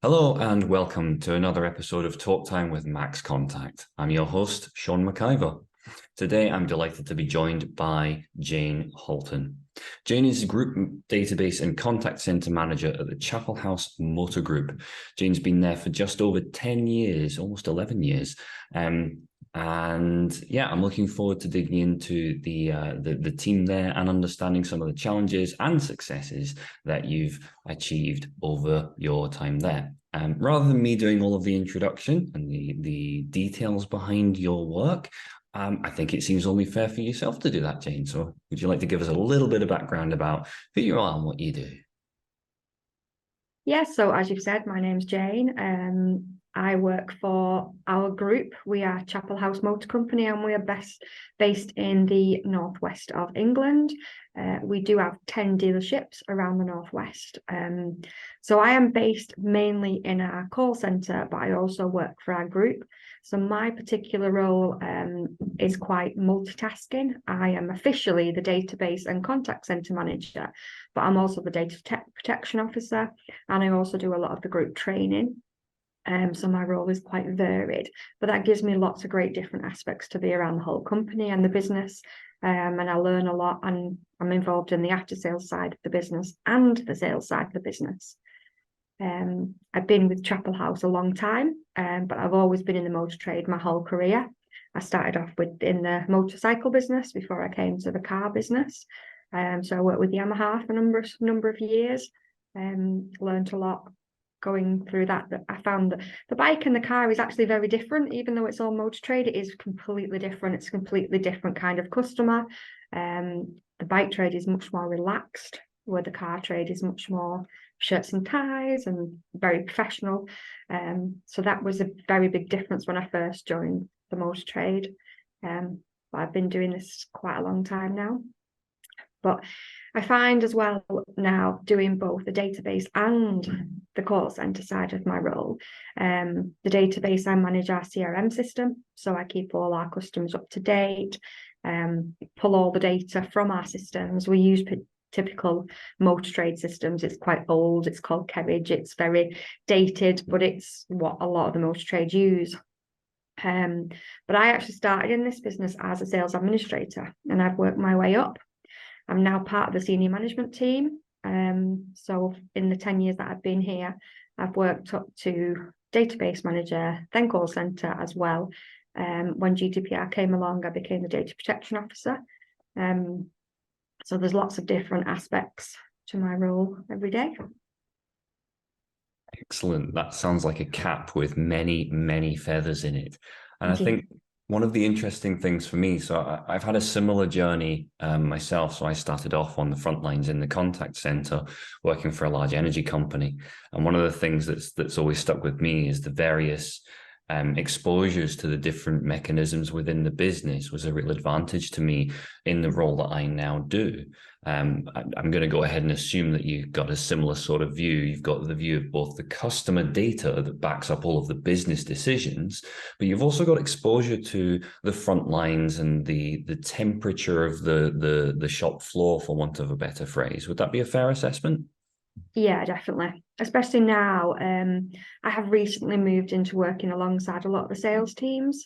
Hello and welcome to another episode of Talk Time with Max Contact. I'm your host, Sean McIver. Today, I'm delighted to be joined by Jayne Halton. Jayne is Group Database and Contact Center Manager at the Chapelhouse Motor Group. Jayne's been there for just over 10 years, almost 11 years. I'm looking forward to digging into the team there and understanding some of the challenges and successes that you've achieved over your time there. Rather than me doing all of the introduction and the details behind your work, I think it seems only fair for yourself to do that, Jayne. So would you like to give us a little bit of background about who you are and what you do? Yes, so as you've said, my name's Jayne. I work for our group. We are Chapelhouse Motor Company and we are based in the northwest of England. We do have 10 dealerships around the northwest. So I am based mainly in our call centre, but I also work for our group. So my particular role is quite multitasking. I am officially the database and contact centre manager, but I'm also the data protection officer, and I also do a lot of the group training. So my role is quite varied, but that gives me lots of great different aspects to be around the whole company and the business. And I learn a lot, and I'm involved in the after sales side of the business and the sales side of the business. I've been with Chapelhouse a long time, but I've always been in the motor trade my whole career. I started off in the motorcycle business before I came to the car business. So I worked with Yamaha for a number of years, learned a lot going through that. I found that the bike and the car is actually very different. Even though it's all motor trade, it is completely different. It's a completely different kind of customer. The bike trade is much more relaxed, where the car trade is much more shirts and ties and very professional. So that was a very big difference when I first joined the motor trade. But I've been doing this quite a long time now. But I find as well now doing both the database and the call center side of my role. The database, I manage our CRM system, so I keep all our customers up to date, pull all the data from our systems. We use typical motor trade systems. It's quite old. It's called Kerridge. It's very dated, but it's what a lot of the motor trade use. But I actually started in this business as a sales administrator, and I've worked my way up. I'm now part of the senior management team. So in the 10 years that I've been here, I've worked up to database manager, then call center as well. When GDPR came along, I became the data protection officer. So there's lots of different aspects to my role every day. Excellent. That sounds like a cap with many, many feathers in it. And I think one of the interesting things for me, so I've had a similar journey myself. So I started off on the front lines in the contact center, working for a large energy company. And one of the things that's always stuck with me is the various exposures to the different mechanisms within the business was a real advantage to me in the role that I now do. I'm going to go ahead and assume that you've got a similar sort of view. You've got the view of both the customer data that backs up all of the business decisions, but you've also got exposure to the front lines and the temperature of the shop floor, for want of a better phrase. Would that be a fair assessment? Yeah, definitely. Especially now, I have recently moved into working alongside a lot of the sales teams.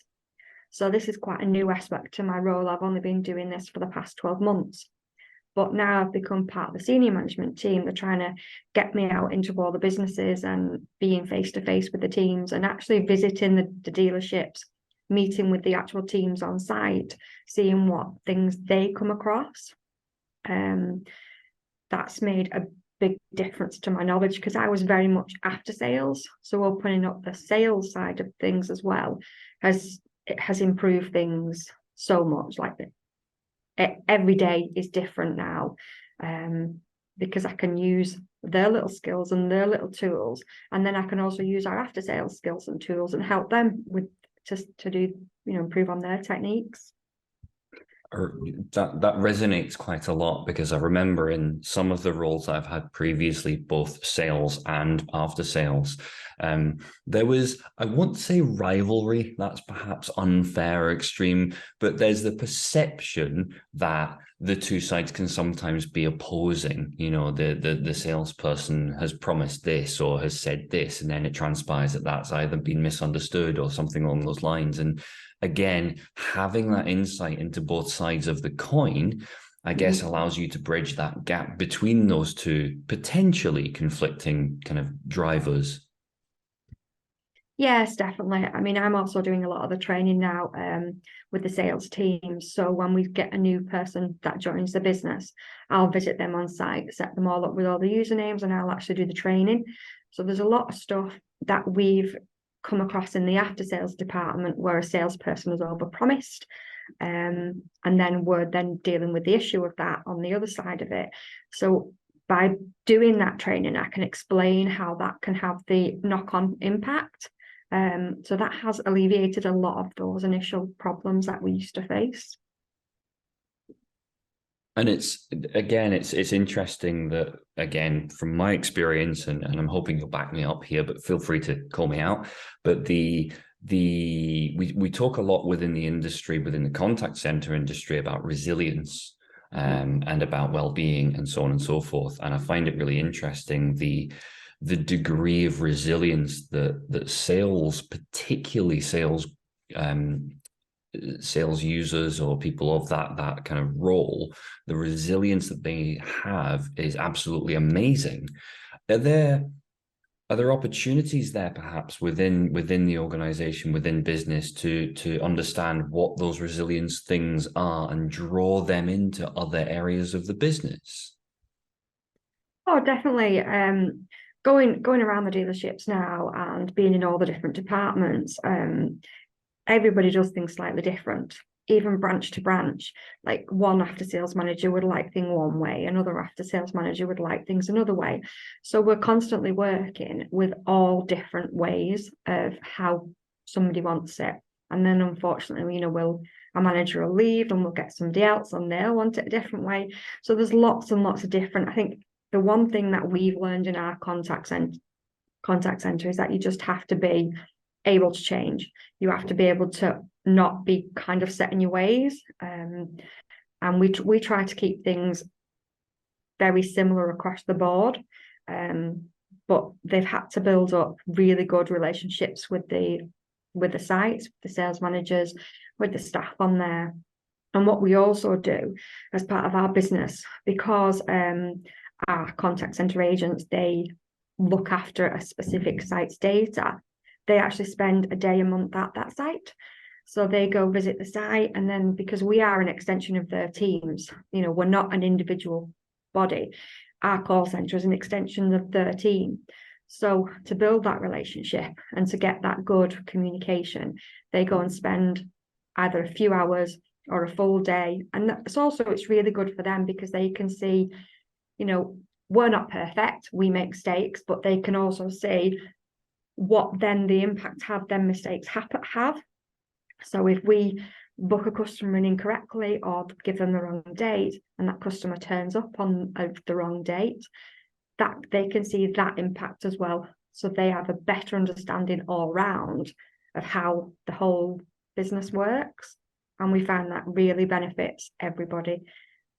So this is quite a new aspect to my role. I've only been doing this for the past 12 months. But now I've become part of the senior management team. They're trying to get me out into all the businesses and being face-to-face with the teams and actually visiting the dealerships, meeting with the actual teams on site, seeing what things they come across. That's made a big difference to my knowledge because I was very much after sales. So opening up the sales side of things as well has improved things so much. Like every day is different now, because I can use their little skills and their little tools, and then I can also use our after sales skills and tools and help them with to do improve on their techniques. That resonates quite a lot, because I remember in some of the roles I've had previously, both sales and after sales, there was, I won't say rivalry, that's perhaps unfair or extreme, but there's the perception that the two sides can sometimes be opposing. You know, the salesperson has promised this or has said this, and then it transpires that that's either been misunderstood or something along those lines. And again, having that insight into both sides of the coin, I guess, allows you to bridge that gap between those two potentially conflicting kind of drivers. Yes, definitely. I mean, I'm also doing a lot of the training now with the sales teams. So when we get a new person that joins the business, I'll visit them on site, set them all up with all the usernames, and I'll actually do the training. So there's a lot of stuff that we've come across in the after sales department where a salesperson has overpromised. And then we're then dealing with the issue of that on the other side of it. So by doing that training, I can explain how that can have the knock-on impact. So that has alleviated a lot of those initial problems that we used to face. And it's interesting that, again, from my experience, and I'm hoping you'll back me up here, but feel free to call me out. But we talk a lot within the industry, within the contact center industry, about resilience and about well-being and so on and so forth. And I find it really interesting the degree of resilience that sales, particularly sales users or people of that kind of role, the resilience that they have is absolutely amazing. Are there opportunities there perhaps within the organization, within business, to understand what those resilience things are and draw them into other areas of the business? Oh, definitely. Going around the dealerships now and being in all the different departments, everybody does things slightly different, even branch to branch. Like one after sales manager would like things one way, another after sales manager would like things another way. So we're constantly working with all different ways of how somebody wants it. And then unfortunately, a manager will leave and we'll get somebody else and they'll want it a different way. So there's lots and lots of different. I think the one thing that we've learned in our contact center is that you just have to be able to change. You have to be able to not be kind of set in your ways. And we try to keep things very similar across the board. But they've had to build up really good relationships with the sites, the sales managers, with the staff on there. And what we also do as part of our business, because our contact center agents, they look after a specific site's data, they actually spend a day a month at that site. So they go visit the site, and then because we are an extension of their teams, we're not an individual body. Our call center is an extension of their team. So to build that relationship and to get that good communication, they go and spend either a few hours or a full day. And it's really good for them because they can see, we're not perfect, we make mistakes, but they can also see what then the impact have them mistakes have. So if we book a customer in incorrectly or give them the wrong date and that customer turns up on the wrong date, that they can see that impact as well. So they have a better understanding all round of how the whole business works. And we find that really benefits everybody.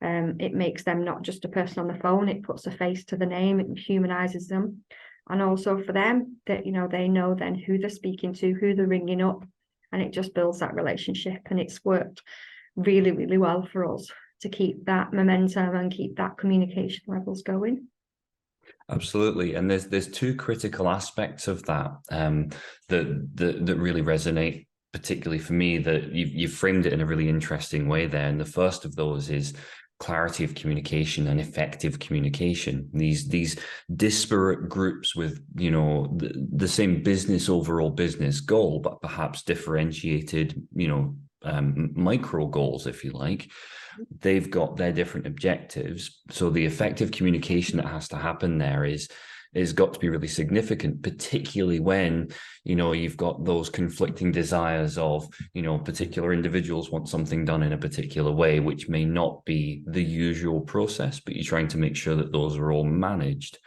It makes them not just a person on the phone, it puts a face to the name, it humanizes them. And also for them, that they know then who they're speaking to, who they're ringing up, and it just builds that relationship. And it's worked really, really well for us to keep that momentum and keep that communication levels going. Absolutely, and there's two critical aspects of that that really resonate, particularly for me. That you've framed it in a really interesting way there. And the first of those is clarity of communication and effective communication. These disparate groups with the same overall business goal, but perhaps differentiated micro goals, if you like. They've got their different objectives. So the effective communication that has to happen there is has got to be really significant, particularly when, you know, you've got those conflicting desires of, you know, particular individuals want something done in a particular way, which may not be the usual process, but you're trying to make sure that those are all managed.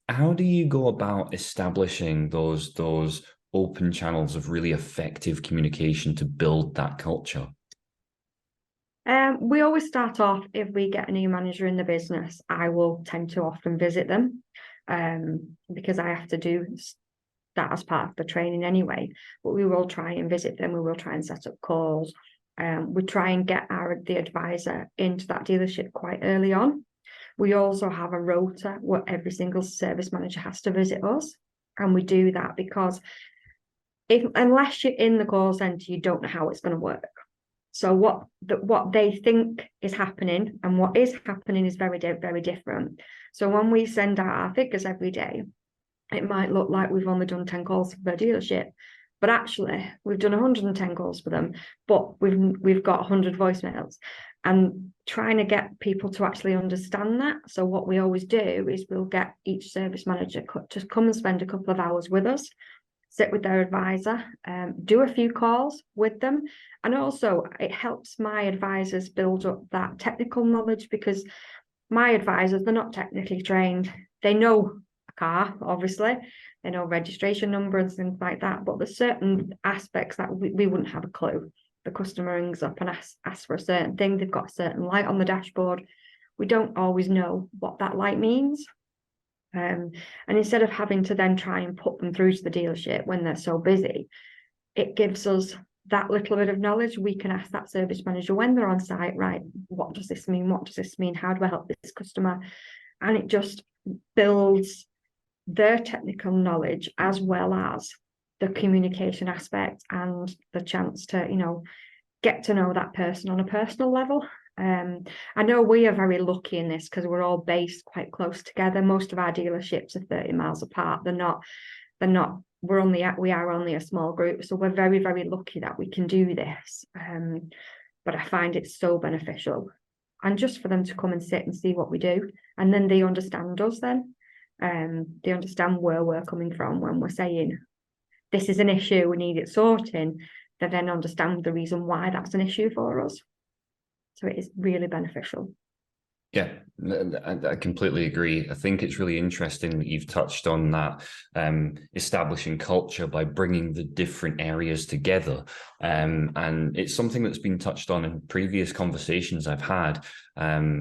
How do you go about establishing those open channels of really effective communication to build that culture? We always start off, if we get a new manager in the business, I will tend to often visit them, because I have to do that as part of the training anyway. But we will try and visit them. We will try and set up calls. We try and get the advisor into that dealership quite early on. We also have a rota where every single service manager has to visit us, and we do that because unless you're in the call centre, you don't know how it's going to work. So what they think is happening and what is happening is very, very different. So when we send out our figures every day, it might look like we've only done 10 calls for their dealership, but actually we've done 110 calls for them, but we've got 100 voicemails, and trying to get people to actually understand that. So what we always do is we'll get each service manager to come and spend a couple of hours with us, sit with their advisor, do a few calls with them. And also it helps my advisors build up that technical knowledge, because my advisors, they're not technically trained. They know a car, obviously, they know registration number and things like that, but there's certain aspects that we wouldn't have a clue. The customer rings up and asks for a certain thing, they've got a certain light on the dashboard. We don't always know what that light means. And instead of having to then try and put them through to the dealership when they're so busy, it gives us that little bit of knowledge. We can ask that service manager when they're on site, right, what does this mean? What does this mean? How do I help this customer? And it just builds their technical knowledge as well as the communication aspect and the chance to, you know, get to know that person on a personal level. I know we are very lucky in this because we're all based quite close together. Most of our dealerships are 30 miles apart. We are only a small group, so we're very, very lucky that we can do this. But I find it so beneficial, and just for them to come and sit and see what we do, and then they understand us. Then they understand where we're coming from when we're saying this is an issue, we need it sorting. They then understand the reason why that's an issue for us. So it is really beneficial. Yeah, I completely agree. I think it's really interesting that you've touched on that, establishing culture by bringing the different areas together. And it's something that's been touched on in previous conversations I've had,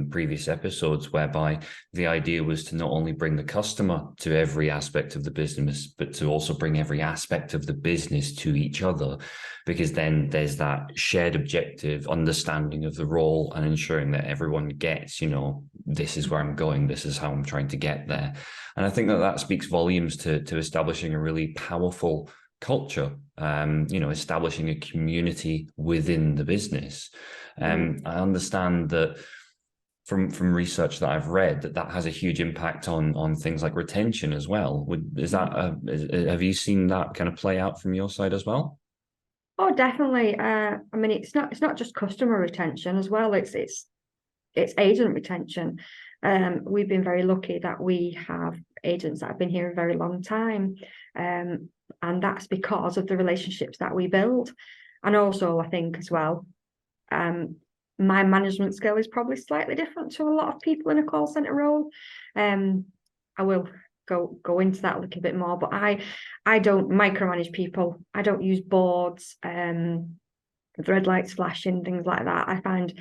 previous episodes, whereby the idea was to not only bring the customer to every aspect of the business, but to also bring every aspect of the business to each other, because then there's that shared objective, understanding of the role, and ensuring that everyone gets, you know, this is where I'm going, this is how I'm trying to get there. And I think that speaks volumes to establishing a really powerful culture, you know, establishing a community within the business. I understand that from research that I've read, that has a huge impact on things like retention as well. Have you seen that kind of play out from your side as well? Oh, definitely. I mean, it's not just customer retention as well. It's agent retention. We've been very lucky that we have agents that have been here a very long time. And that's because of the relationships that we build. And also, I think as well, my management skill is probably slightly different to a lot of people in a call center role. I will go into that a little bit more, but I don't micromanage people. I don't use boards, the red lights flashing, things like that. I find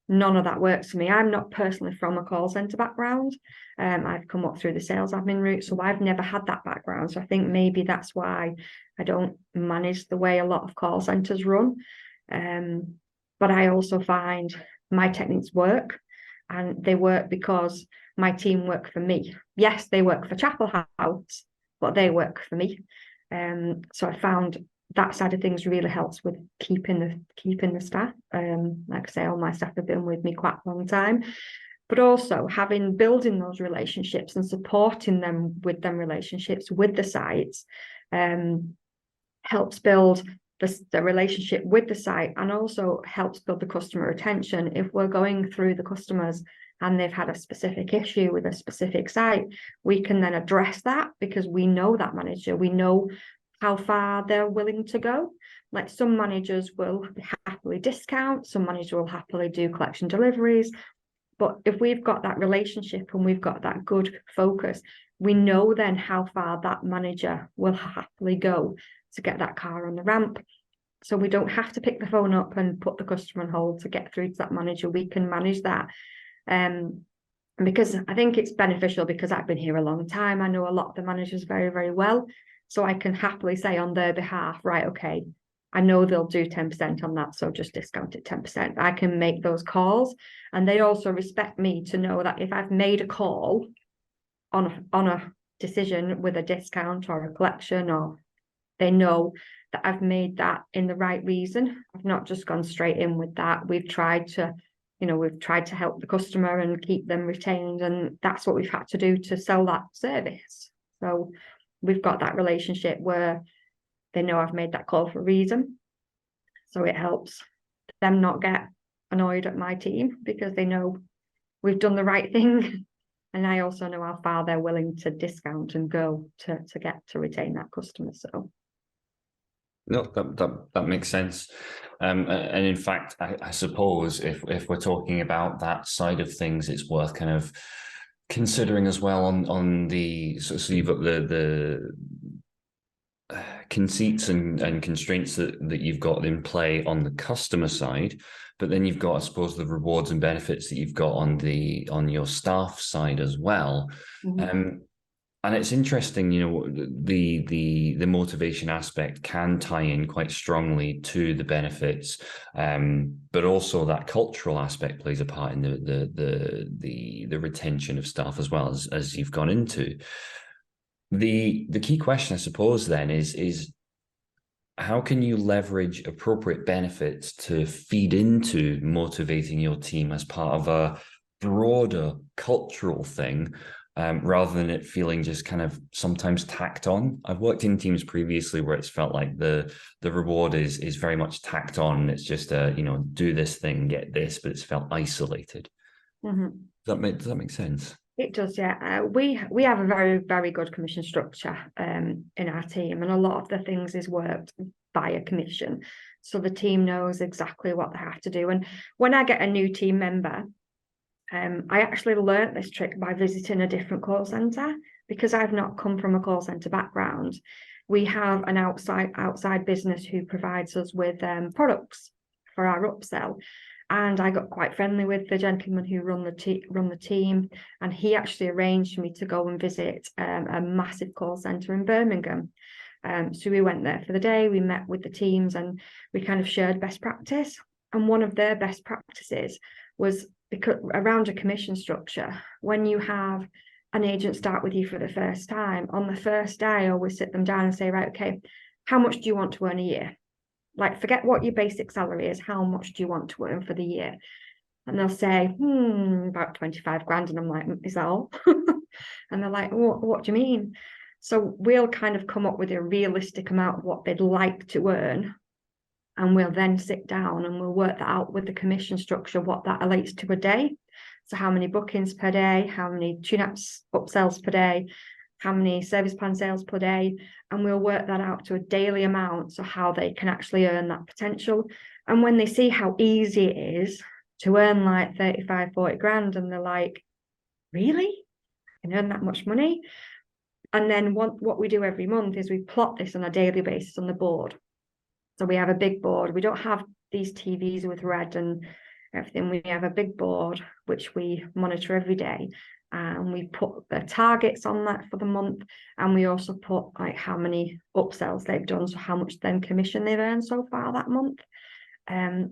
none of that works for me. I'm not personally from a call center background. I've come up through the sales admin route, so I've never had that background. So I think maybe that's why I don't manage the way a lot of call centers run. But I also find my techniques work, and they work because my team work for me. Yes, they work for Chapelhouse, but they work for me. So I found that side of things really helps with keeping the staff. Like I say, all my staff have been with me quite a long time, but also building those relationships and supporting them with them relationships with the sites helps build the relationship with the site, and also helps build the customer retention. If we're going through the customers and they've had a specific issue with a specific site, we can then address that because we know that manager, we know how far they're willing to go. Like some managers will happily discount, some managers will happily do collection deliveries. But if we've got that relationship and we've got that good focus, we know then how far that manager will happily go to get that car on the ramp. So we don't have to pick the phone up and put the customer on hold to get through to that manager. We can manage that. Because I think it's beneficial because I've been here a long time. I know a lot of the managers very, very well. So I can happily say on their behalf, right, okay, I know they'll do 10% on that, so just discount it 10%. I can make those calls, and they also respect me to know that if I've made a call on a decision with a discount or a collection, or they know that I've made that in the right reason. I've not just gone straight in with that. We've tried to help the customer and keep them retained, and that's what we've had to do to sell that service. So we've got that relationship where they know I've made that call for a reason. So it helps them not get annoyed at my team because they know we've done the right thing. And I also know how far they're willing to discount and go to get to retain that customer. So no, that makes sense. And in fact, I suppose if we're talking about that side of things, it's worth kind of considering as well on the so you've got the conceits and constraints that you've got in play on the customer side, but then you've got, I suppose, the rewards and benefits that you've got on your staff side as well. And it's interesting, the motivation aspect can tie in quite strongly to the benefits, but also that cultural aspect plays a part in the retention of staff as well as you've gone into. The key question, I suppose, then is how can you leverage appropriate benefits to feed into motivating your team as part of a broader cultural thing, rather than it feeling just kind of sometimes tacked on? I've worked in teams previously where it's felt like the reward is very much tacked on. It's just do this thing, get this, but it's felt isolated. Does that make sense? It does, yeah. We have a very, very good commission structure in our team, and a lot of the things is worked by a commission. So the team knows exactly what they have to do. And when I get a new team member, I actually learnt this trick by visiting a different call centre because I've not come from a call centre background. We have an outside business who provides us with products for our upsell. And I got quite friendly with the gentleman who run the team, and he actually arranged for me to go and visit a massive call centre in Birmingham. So we went there for the day, we met with the teams, and we kind of shared best practice. And one of their best practices was because around a commission structure, when you have an agent start with you for the first time, on the first day, I always sit them down and say, right, okay, how much do you want to earn a year? Like, forget what your basic salary is. How much do you want to earn for the year? And they'll say, about 25 grand. And I'm like, is that all? And they're like, what do you mean? So we'll kind of come up with a realistic amount of what they'd like to earn. And we'll then sit down and we'll work that out with the commission structure, what that relates to a day. So how many bookings per day, how many tune-ups, upsells per day, how many service plan sales per day, and we'll work that out to a daily amount, so how they can actually earn that potential. And when they see how easy it is to earn like 35, 40 grand, and they're like, really? I can earn that much money? And then what we do every month is we plot this on a daily basis on the board. So we have a big board. We don't have these TVs with red and everything. We have a big board which we monitor every day. And we put the targets on that for the month, and we also put like how many upsells they've done, so how much then commission they've earned so far that month.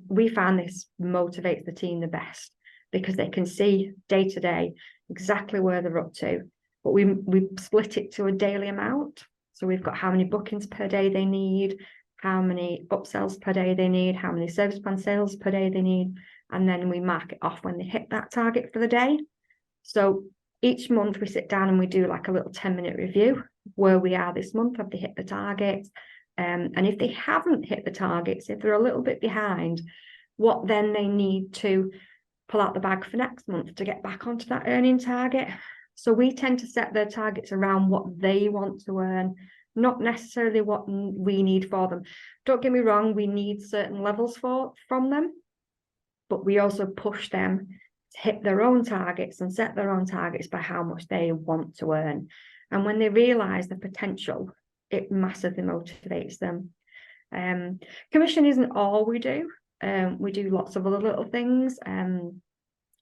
We found this motivates the team the best because they can see day to day exactly where they're up to. But we split it to a daily amount. So we've got how many bookings per day they need, how many upsells per day they need, how many service plan sales per day they need, and then we mark it off when they hit that target for the day. So each month we sit down and we do like a little 10-minute review where we are this month. Have they hit the targets? And if they haven't hit the targets, if they're a little bit behind, what then they need to pull out the bag for next month to get back onto that earning target. So we tend to set their targets around what they want to earn, not necessarily what we need for them. Don't get me wrong, we need certain levels from them, but we also push them to hit their own targets and set their own targets by how much they want to earn. And when they realize the potential, it massively motivates them. Commission isn't all we do. We do lots of other little things.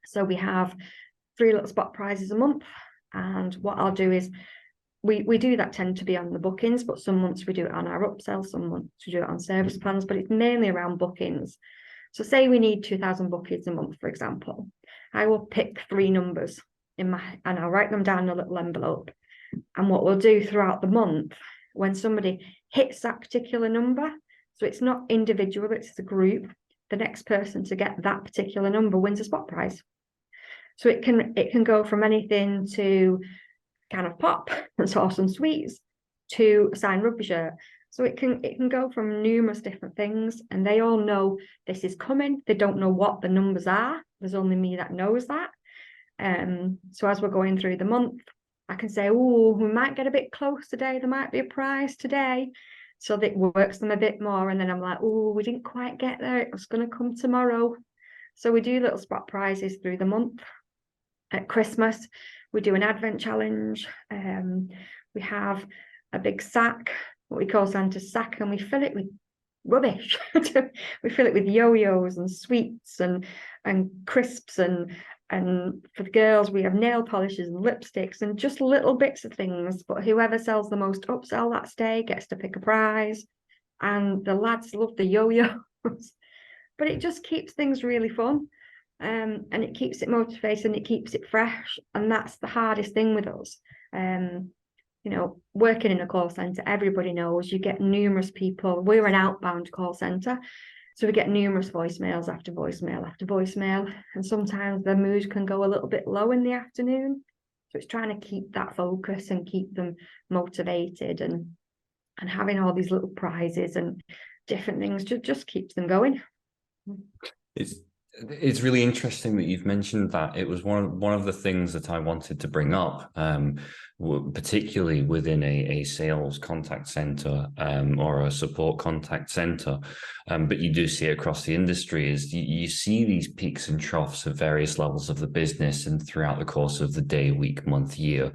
So we have 3 little spot prizes a month. And what I'll do is we do that tend to be on the bookings, but some months we do it on our upsell, some months we do it on service plans, but it's mainly around bookings. So say we need 2,000 bookings a month, for example. I will pick 3 numbers and I'll write them down in a little envelope. And what we'll do throughout the month, when somebody hits that particular number, so it's not individual, it's a group, the next person to get that particular number wins a spot prize. So it can go from anything to can of pop and sauce and sweets to a signed rugby shirt. So it can go from numerous different things, and they all know this is coming. They don't know what the numbers are. There's only me that knows that. So as we're going through the month, I can say, oh, we might get a bit close today. There might be a prize today. So that works them a bit more. And then I'm like, oh, we didn't quite get there. It was going to come tomorrow. So we do little spot prizes through the month. At Christmas, we do an advent challenge. We have a big sack, what we call Santa's sack, and we fill it with rubbish. We fill it with yo-yos and sweets and crisps, and for the girls we have nail polishes and lipsticks and just little bits of things. But whoever sells the most upsell that day gets to pick a prize, and the lads love the yo-yos. But it just keeps things really fun. And it keeps it motivated and it keeps it fresh. And that's the hardest thing with us. You know, working in a call centre, everybody knows you get numerous people. We're an outbound call centre, so we get numerous voicemails after voicemail after voicemail. And sometimes the mood can go a little bit low in the afternoon. So it's trying to keep that focus and keep them motivated, and having all these little prizes and different things just keeps them going. It's really interesting that you've mentioned that. It was one of the things that I wanted to bring up, particularly within a sales contact center or a support contact center, but you do see it across the industry, is you see these peaks and troughs of various levels of the business and throughout the course of the day, week, month, year,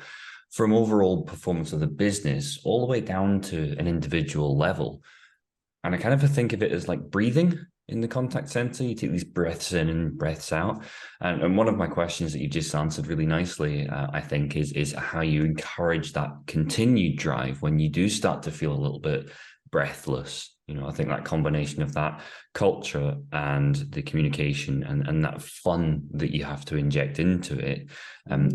from overall performance of the business all the way down to an individual level. And I kind of think of it as like breathing. In the contact center, you take these breaths in and breaths out. And one of my questions that you just answered really nicely, I think, is how you encourage that continued drive when you do start to feel a little bit breathless. You know, I think that combination of that culture and the communication and that fun that you have to inject into it,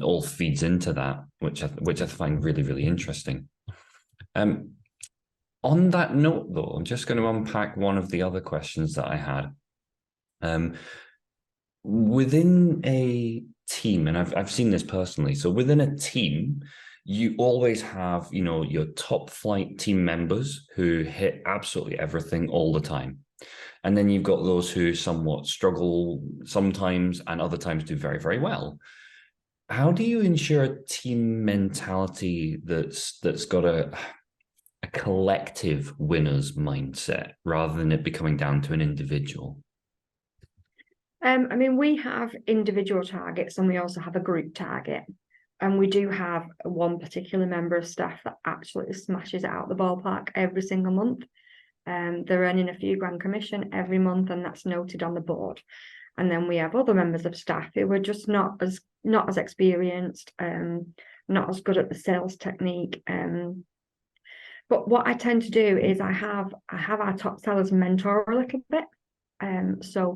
all feeds into that, which I find really, really interesting. On that note, though, I'm just going to unpack one of the other questions that I had. Within a team, and I've seen this personally, so within a team, you always have, you know, your top flight team members who hit absolutely everything all the time. And then you've got those who somewhat struggle sometimes and other times do very, very well. How do you ensure a team mentality that's got a collective winner's mindset rather than it becoming down to an individual? I mean, we have individual targets and we also have a group target. And we do have one particular member of staff that absolutely smashes it out the ballpark every single month. They're earning a few grand commission every month, and that's noted on the board. And then we have other members of staff who are just not as experienced, not as good at the sales technique. But what I tend to do is I have our top sellers mentor a little bit. So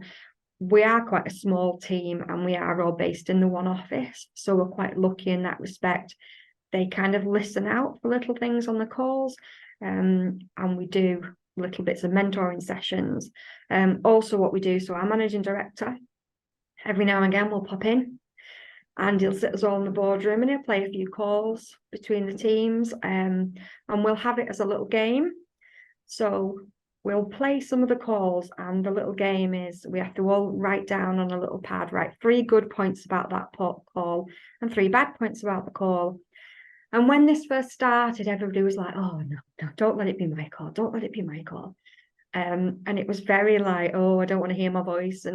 we are quite a small team and we are all based in the one office. So we're quite lucky in that respect. They kind of listen out for little things on the calls, and we do little bits of mentoring sessions. Also what we do, so our managing director, every now and again will pop in and he'll sit us all in the boardroom and he'll play a few calls between the teams, and we'll have it as a little game. So we'll play some of the calls, and the little game is we have to all write down on a little pad, write 3 good points about that call and 3 bad points about the call. And when this first started, everybody was like, oh, no, don't let it be my call. Don't let it be my call. And it was very like, oh, I don't want to hear my voice.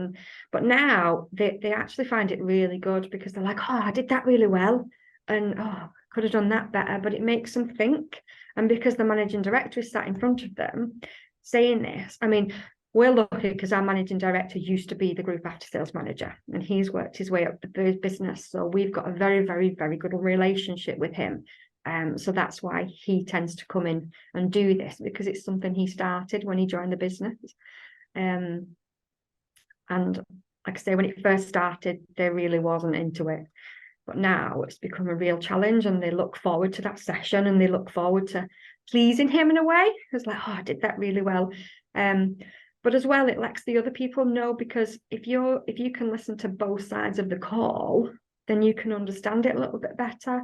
But now they actually find it really good, because they're like, oh, I did that really well. And oh, could have done that better. But it makes them think. And because the managing director is sat in front of them saying this, I mean, we're lucky because our managing director used to be the group after sales manager, and he's worked his way up the business. So we've got a very, very, very good relationship with him. So that's why he tends to come in and do this, because it's something he started when he joined the business. And like I say, when it first started, they really wasn't into it. But now it's become a real challenge, and they look forward to that session, and they look forward to pleasing him in a way. It's like, oh, I did that really well. But as well, it lets the other people know, because if you can listen to both sides of the call, then you can understand it a little bit better.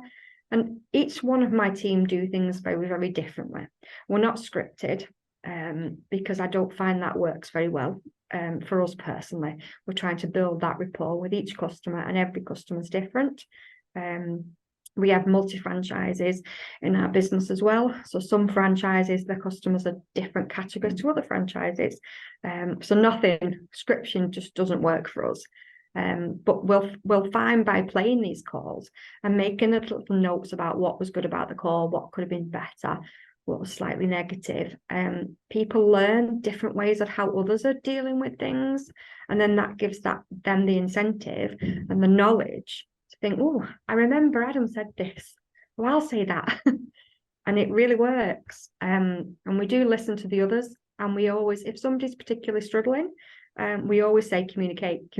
And each one of my team do things very, very differently. We're not scripted, because I don't find that works very well for us personally. We're trying to build that rapport with each customer, and every customer is different. We have multi-franchises in our business as well. So some franchises, the customers are different categories to other franchises. So nothing, scription just doesn't work for us. But we'll find by playing these calls and making little notes about what was good about the call, what could have been better, what was slightly negative. People learn different ways of how others are dealing with things, and then that gives them the incentive and the knowledge to think, oh, I remember Adam said this, well, I'll say that. And it really works. And we do listen to the others, and we always, if somebody's particularly struggling, we always say communicate.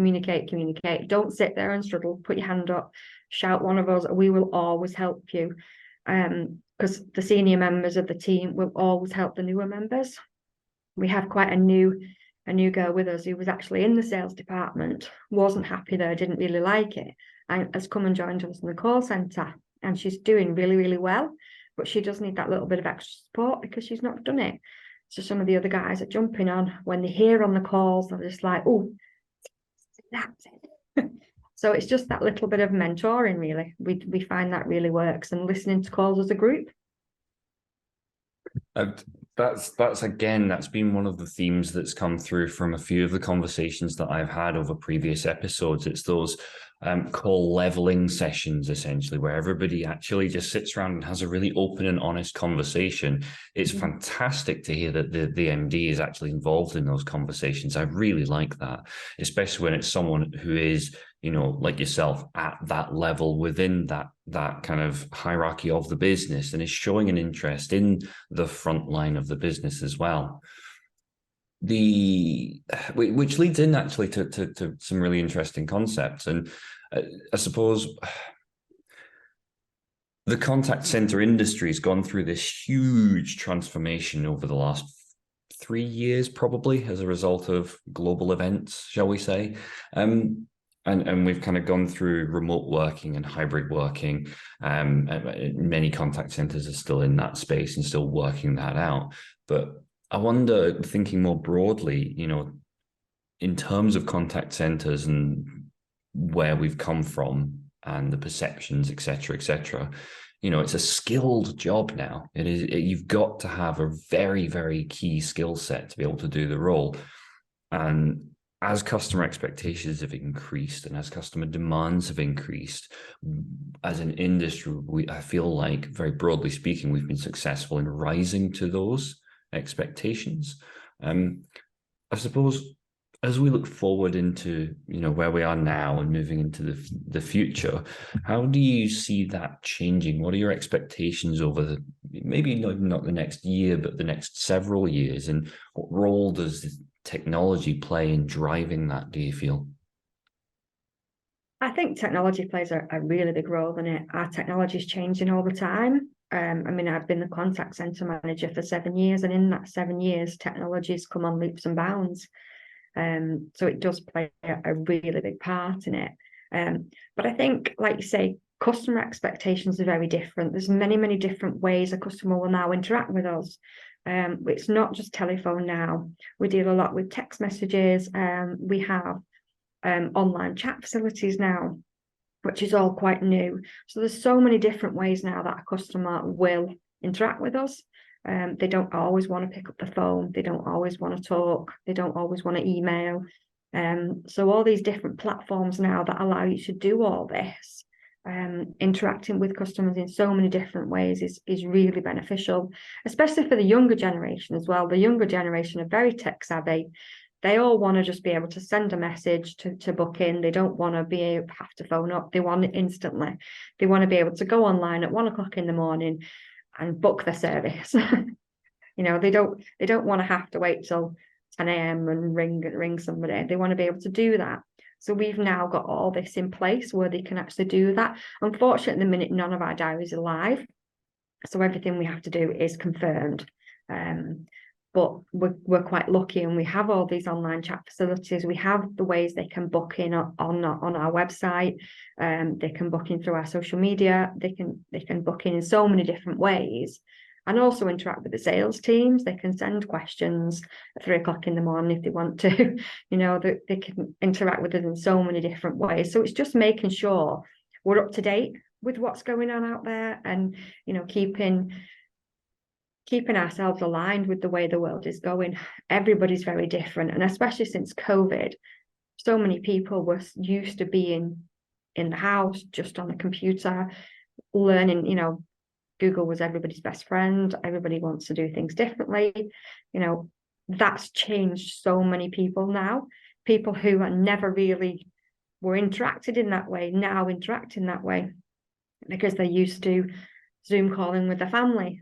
Don't sit there and struggle. Put your hand up, shout one of us. We will always help you, because the senior members of the team will always help the newer members. We have quite a new girl with us who was actually in the sales department, wasn't happy there, didn't really like it, and has come and joined us in the call centre, and she's doing really, really well. But she does need that little bit of extra support because she's not done it. So some of the other guys are jumping on when they hear on the calls, they're just like, oh, that's it. So it's just that little bit of mentoring, really. We find that really works, and listening to calls as a group. That's again, that's been one of the themes that's come through from a few of the conversations that I've had over previous episodes. It's those call leveling sessions, essentially, where everybody actually just sits around and has a really open and honest conversation. It's fantastic to hear that the MD is actually involved in those conversations. I really like that, especially when it's someone who is, you know, like yourself, at that level within that kind of hierarchy of the business, and is showing an interest in the front line of the business as well. Which leads in actually to some really interesting concepts. And I suppose the contact center industry has gone through this huge transformation over the last 3 years, probably as a result of global events, shall we say. And we've kind of gone through remote working and hybrid working. Many contact centers are still in that space and still working that out. But I wonder, thinking more broadly, you know, in terms of contact centers and where we've come from and the perceptions, et cetera, you know, it's a skilled job now. You've got to have a very, very key skill set to be able to do the role. And as customer expectations have increased and as customer demands have increased, as an industry, I feel like, very broadly speaking, we've been successful in rising to those expectations. I suppose as we look forward into, you know, where we are now and moving into the future, how do you see that changing? What are your expectations over maybe not the next year, but the next several years? And what role does technology play in driving that, do you feel? I think technology plays a really big role in it. Our technology is changing all the time. I mean, I've been the contact center manager for 7 years, and in that 7 years, technology has come on leaps and bounds. So it does play a really big part in it. But I think, like you say, customer expectations are very different. There's many, many different ways a customer will now interact with us. It's not just telephone now. We deal a lot with text messages. We have online chat facilities now, which is all quite new. So there's so many different ways now that a customer will interact with us. They don't always want to pick up the phone. They don't always want to talk. They don't always want to email. So all these different platforms now that allow you to do all this, interacting with customers in so many different ways is really beneficial, especially for the younger generation as well. The younger generation are very tech savvy. They all want to just be able to send a message to book in. They don't want to have to phone up. They want it instantly. They want to be able to go online at 1 o'clock in the morning and book their service. They don't want to have to wait till 10 a.m. and ring somebody. They want to be able to do that. So we've now got all this in place where they can actually do that. Unfortunately, at the minute, none of our diaries are live. So everything we have to do is confirmed. But we're quite lucky, and we have all these online chat facilities. We have the ways they can book in on our website. They can book in through our social media. They can book in so many different ways, and also interact with the sales teams. They can send questions at 3 o'clock in the morning if they want to. They can interact with us in so many different ways. So it's just making sure we're up to date with what's going on out there, and keeping ourselves aligned with the way the world is going. Everybody's very different. And especially since COVID, so many people were used to being in the house, just on the computer, learning, Google was everybody's best friend. Everybody wants to do things differently. That's changed so many people now. People who are never really were interacted in that way, now interact in that way because they're used to Zoom calling with their family.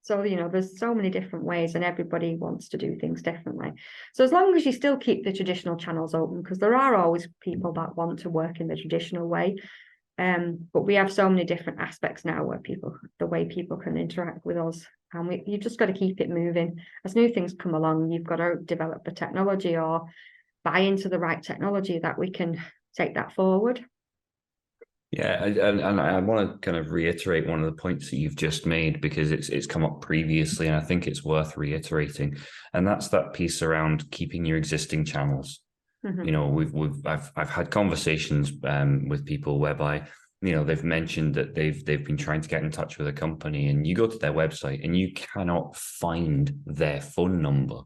So, there's so many different ways, and everybody wants to do things differently. So as long as you still keep the traditional channels open, because there are always people that want to work in the traditional way. But we have so many different aspects now where the way people can interact with us, and you've just got to keep it moving. As new things come along, you've got to develop the technology or buy into the right technology that we can take that forward. Yeah, and I want to kind of reiterate one of the points that you've just made, because it's come up previously, and I think it's worth reiterating. And that's that piece around keeping your existing channels. Mm-hmm. I've had conversations with people whereby they've mentioned that they've been trying to get in touch with a company, and you go to their website and you cannot find their phone number.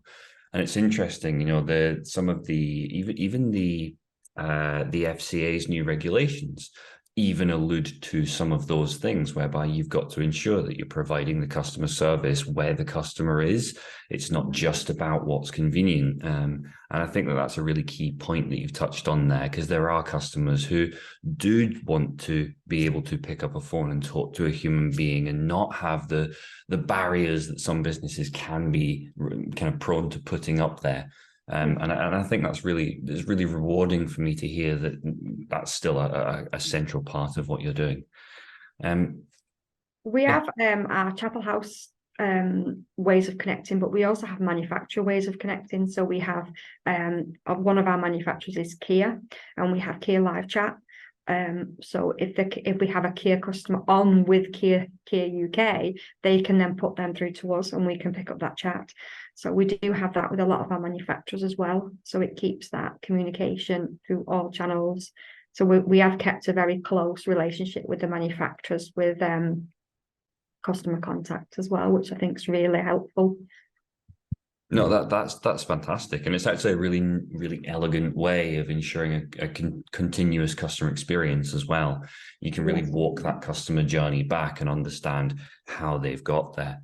And it's interesting, some of even the FCA's new regulations even allude to some of those things, whereby you've got to ensure that you're providing the customer service where the customer is. It's not just about what's convenient. And I think that that's a really key point that you've touched on there, because there are customers who do want to be able to pick up a phone and talk to a human being and not have the barriers that some businesses can be kind of prone to putting up there. And I think it's really rewarding for me to hear that that's still a central part of what you're doing. We have our Chapelhouse ways of connecting, but we also have manufacturer ways of connecting. So we have one of our manufacturers is Kia, and we have Kia live chat. So if we have a Kia customer on with Kia UK, they can then put them through to us, and we can pick up that chat. So we do have that with a lot of our manufacturers as well. So it keeps that communication through all channels. So we have kept a very close relationship with the manufacturers, with customer contact as well, which I think is really helpful. No, that's fantastic, and it's actually a really, really elegant way of ensuring a continuous customer experience as well. You can really walk that customer journey back and understand how they've got there.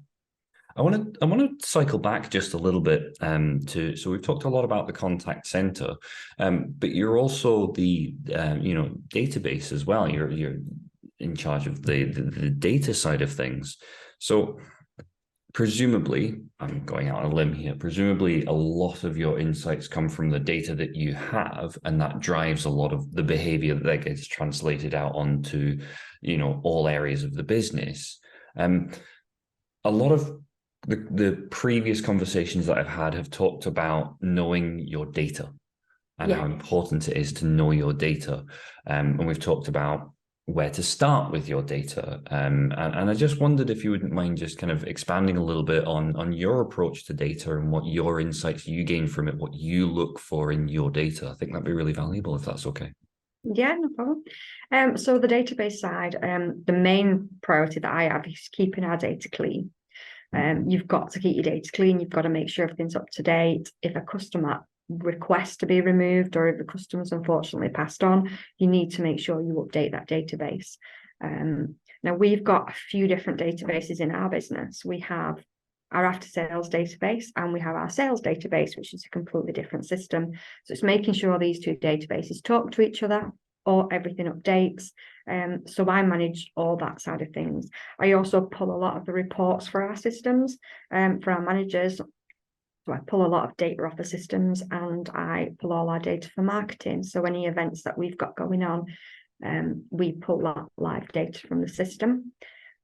I want to cycle back just a little bit so we've talked a lot about the contact center, but you're also the database as well. You're in charge of the data side of things. So presumably, I'm going out on a limb here, presumably a lot of your insights come from the data that you have, and that drives a lot of the behavior that gets translated out onto, all areas of the business. A lot of the previous conversations that I've had have talked about knowing your data and how important it is to know your data. And we've talked about where to start with your data. And I just wondered if you wouldn't mind just kind of expanding a little bit on your approach to data and what your insights you gain from it, what you look for in your data. I think that'd be really valuable if that's okay. Yeah, no problem. So the database side, the main priority that I have is keeping our data clean. You've got to keep your data clean. You've got to make sure everything's up to date. If a customer requests to be removed, or if the customer's unfortunately passed on, you need to make sure you update that database. Now, we've got a few different databases in our business. We have our after sales database and we have our sales database, which is a completely different system. So it's making sure these two databases talk to each other, or everything updates. So I manage all that side of things. I also pull a lot of the reports for our systems, for our managers. So I pull a lot of data off the systems, and I pull all our data for marketing. So any events that we've got going on, we pull that live data from the system.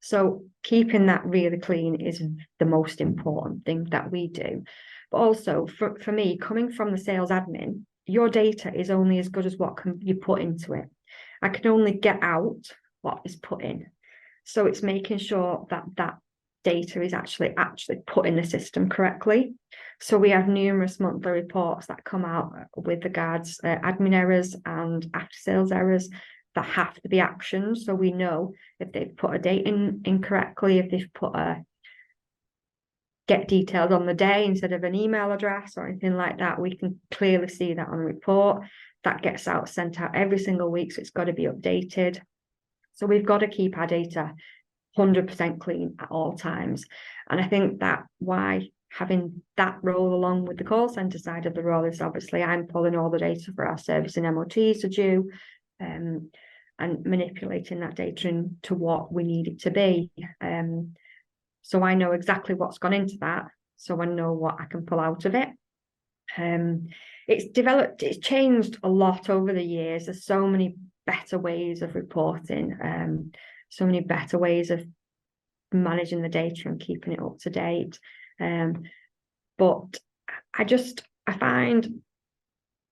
So keeping that really clean is the most important thing that we do. But also for me, coming from the sales admin, your data is only as good as what you put into it. I can only get out what is put in. So it's making sure that that data is actually put in the system correctly. So we have numerous monthly reports that come out with regards admin errors and after sales errors that have to be actioned. So we know if they've put a date in incorrectly, if they've put a get details on the day instead of an email address or anything like that, we can clearly see that on a report. That gets sent out every single week, so it's got to be updated. So we've got to keep our data 100% clean at all times. And I think that why having that role along with the call center side of the role is obviously I'm pulling all the data for our service and MOTs are due, and manipulating that data into what we need it to be. So I know exactly what's gone into that, so I know what I can pull out of it. It's changed a lot over the years. There's so many better ways of reporting, so many better ways of managing the data and keeping it up to date. But I find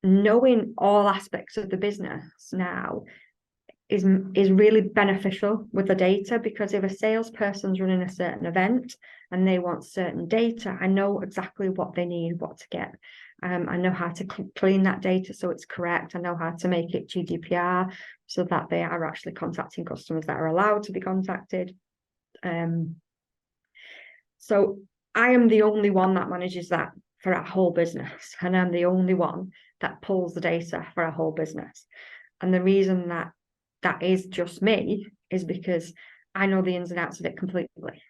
knowing all aspects of the business now is really beneficial with the data, because if a salesperson's running a certain event and they want certain data, I know exactly what they need, what to get. I know how to clean that data so it's correct. I know how to make it GDPR so that they are actually contacting customers that are allowed to be contacted. So I am the only one that manages that for our whole business, and I'm the only one that pulls the data for our whole business. And the reason that is just me is because I know the ins and outs of it completely.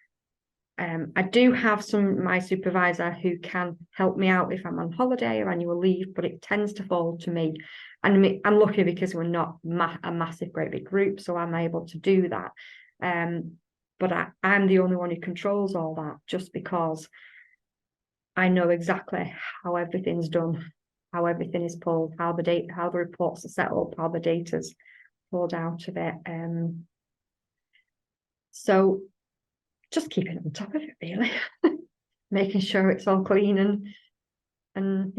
I do have my supervisor who can help me out if I'm on holiday or annual leave, but it tends to fall to me. And I'm lucky because we're not a massive, great big group, so I'm able to do that. But I'm the only one who controls all that, just because I know exactly how everything's done, how everything is pulled, how the reports are set up, how the data's pulled out of it. So just keeping on top of it, really. Making sure it's all clean and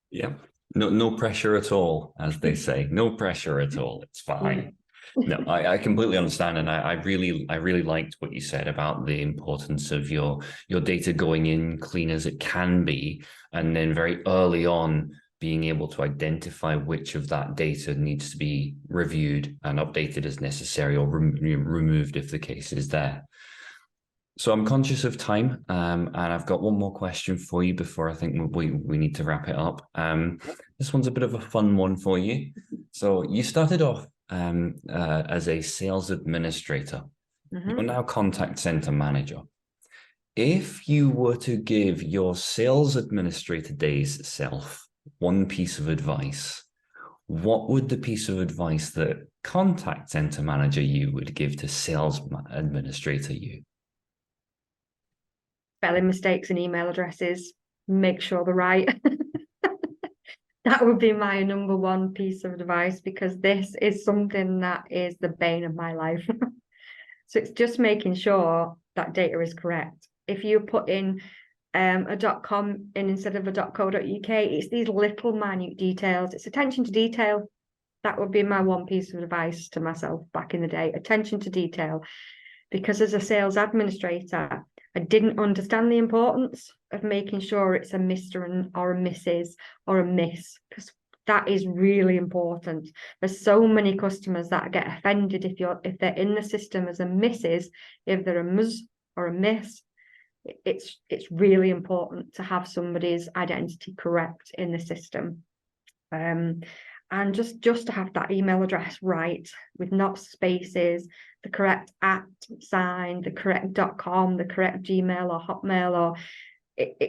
Yeah. No pressure at all, as they say. No pressure at all. It's fine. No, I completely understand, and I really liked what you said about the importance of your data going in clean as it can be, and then very early on being able to identify which of that data needs to be reviewed and updated as necessary, or removed if the case is there. So I'm conscious of time, and I've got one more question for you before I think we need to wrap it up. This one's a bit of a fun one for you. So you started off as a sales administrator. You're now contact center manager. If you were to give your sales administrator days self one piece of advice, what would the piece of advice that contact center manager you would give to sales administrator you? Spelling mistakes in email addresses, make sure they're right. That would be my number one piece of advice, because this is something that is the bane of my life. So it's just making sure that data is correct. If you put in a .com in instead of a .co.uk, it's these little minute details. It's attention to detail. That would be my one piece of advice to myself back in the day. Attention to detail. Because as a sales administrator, I didn't understand the importance of making sure it's a Mr. or a Mrs. or a Miss, because that is really important. There's so many customers that get offended if they're in the system as a Mrs. If they're a Ms. or a Miss, it's really important to have somebody's identity correct in the system. And just to have that email address right, with not spaces, the correct @ sign, the correct .com, the correct Gmail or Hotmail, or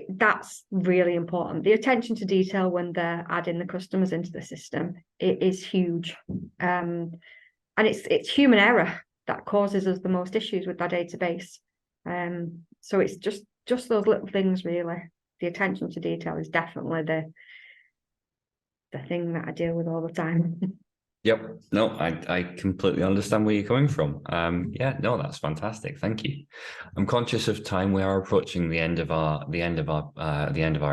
that's really important. The attention to detail when they're adding the customers into the system, it is huge. And it's human error that causes us the most issues with our database. So it's just those little things, really. The attention to detail is definitely the thing that I deal with all the time. Yep. No, I completely understand where you're coming from. Yeah, no, that's fantastic. Thank you. I'm conscious of time. We are approaching the end of our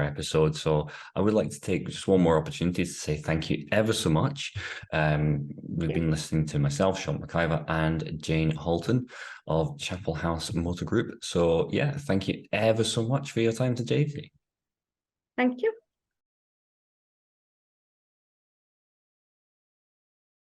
episode. So I would like to take just one more opportunity to say thank you ever so much. We've been listening to myself, Sean McIver, and Jayne Halton of Chapelhouse Motor Group. So yeah, thank you ever so much for your time today. Thank you.